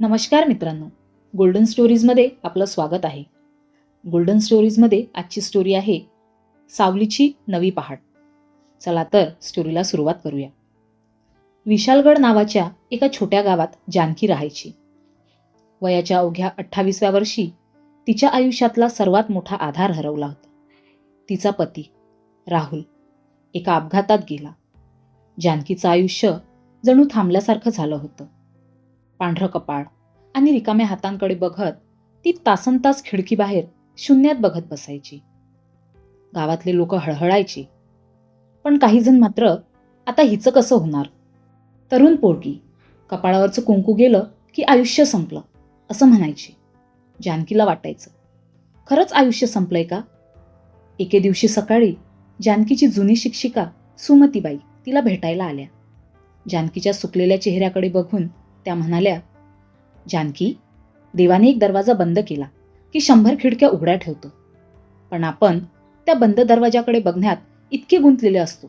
नमस्कार मित्रांनो, गोल्डन स्टोरीजमध्ये आपलं स्वागत आहे. गोल्डन स्टोरीजमध्ये आजची स्टोरी आहे सावलीची नवी पहाट. चला तर स्टोरीला सुरुवात करूया. विशालगड नावाच्या एका छोट्या गावात जानकी राहायची. वयाच्या अवघ्या 28व्या वर्षी तिच्या आयुष्यातला सर्वात मोठा आधार हरवला होता. तिचा पती राहुल एका अपघातात गेला. जानकीचं आयुष्य जणू थांबल्यासारखं झालं होतं. पांढरं कपाळ आणि रिकाम्या हातांकडे बघत ती तासनतास खिडकीबाहेर शून्यात बघत बसायची. गावातले लोक हळहळायचे, पण काही जण मात्र आता हिचं कसं होणार? तरुण पोरगी, कपाळावरचं कुंकू गेलं की आयुष्य संपलं असं म्हणायचे. जानकीला वाटायचं, खरंच आयुष्य संपलंय का? एके दिवशी सकाळी जानकीची जुनी शिक्षिका सुमतीबाई तिला भेटायला आल्या. जानकीच्या सुकलेल्या चेहऱ्याकडे बघून त्या म्हणाल्या, जानकी, देवाने एक दरवाजा बंद केला की 100 खिडक्या उघड्या ठेवतो, पण आपण त्या बंद दरवाजाकडे बघण्यात इतके गुंतलेले असतो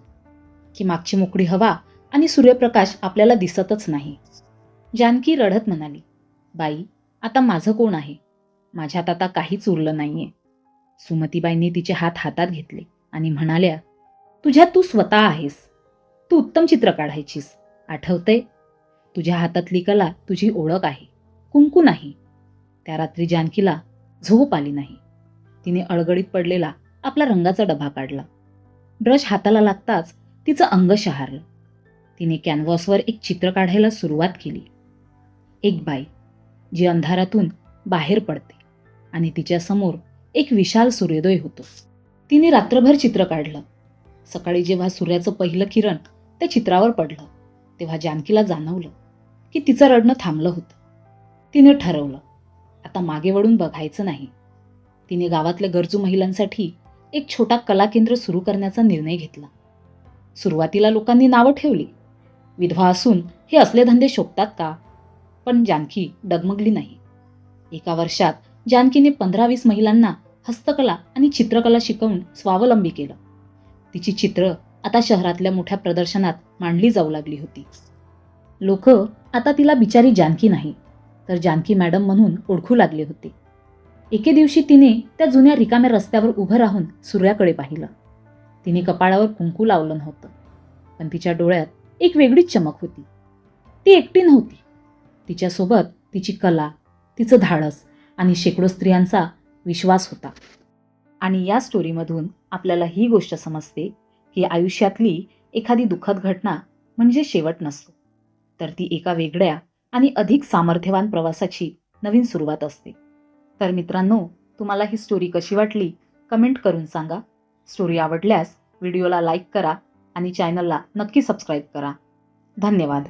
की मागची मोकळी हवा आणि सूर्यप्रकाश आपल्याला दिसतच नाही. जानकी रडत म्हणाली, बाई, आता माझं कोण आहे? माझ्यात आता काहीच उरलं नाहीये. सुमतीबाईंनी तिचे हात हातात घेतले आणि म्हणाल्या, तुझ्यात तू स्वतः आहेस. तू उत्तम चित्र काढायचीस, आठवतंय? तुझ्या हातातली कला तुझी ओळख आहे, कुंकू नाही. त्या रात्री जानकीला झोप आली नाही. तिने अडगडीत पडलेला आपला रंगाचा डबा काढला. ब्रश हाताला लागताच तिचं अंग शहारलं. तिने कॅनव्हासवर एक चित्र काढायला सुरुवात केली. एक बाई जी अंधारातून बाहेर पडते आणि तिच्या समोर एक विशाल सूर्योदय होतो. तिने रात्रभर चित्र काढलं. सकाळी जेव्हा सूर्याचं पहिलं किरण त्या चित्रावर पडलं तेव्हा जानकीला जाणवलं की तिचं रडणं थांबलं होतं. तिने ठरवलं, आता मागे वळून बघायचं नाही. तिने गावातल्या गरजू महिलांसाठी एक छोटा कला केंद्र सुरू करण्याचा निर्णय घेतला. सुरुवातीला लोकांनी नावं ठेवली, विधवा असून हे असले धंदे शोभतात का? पण जानकी डगमगली नाही. एका वर्षात जानकीने 15-20 महिलांना हस्तकला आणि चित्रकला शिकवून स्वावलंबी केलं. तिची चित्र आता शहरातल्या मोठ्या प्रदर्शनात मांडली जाऊ लागली होती. लोक आता तिला बिचारी जानकी नाही तर जानकी मॅडम म्हणून ओळखू लागले होते. एके दिवशी तिने त्या जुन्या रिकाम्या रस्त्यावर उभं राहून सूर्याकडे पाहिलं. तिने कपाळावर कुंकू लावलं नव्हतं, पण तिच्या डोळ्यात एक वेगळीच चमक होती. ती एकटी नव्हती. तिच्यासोबत तिची कला, तिचं धाडस आणि शेकडो स्त्रियांचा विश्वास होता. आणि या स्टोरीमधून आपल्याला ही गोष्ट समजते की आयुष्यातली एखादी दुःखद घटना म्हणजे शेवट नसतो, तर ती एका वेगळ्या आणि अधिक सामर्थ्यवान प्रवासाची नवीन सुरुवात असते. तर मित्रांनो, तुम्हाला ही स्टोरी कशी वाटली कमेंट करून सांगा. स्टोरी आवडल्यास व्हिडिओला लाईक करा आणि चॅनलला नक्की सबस्क्राईब करा. धन्यवाद.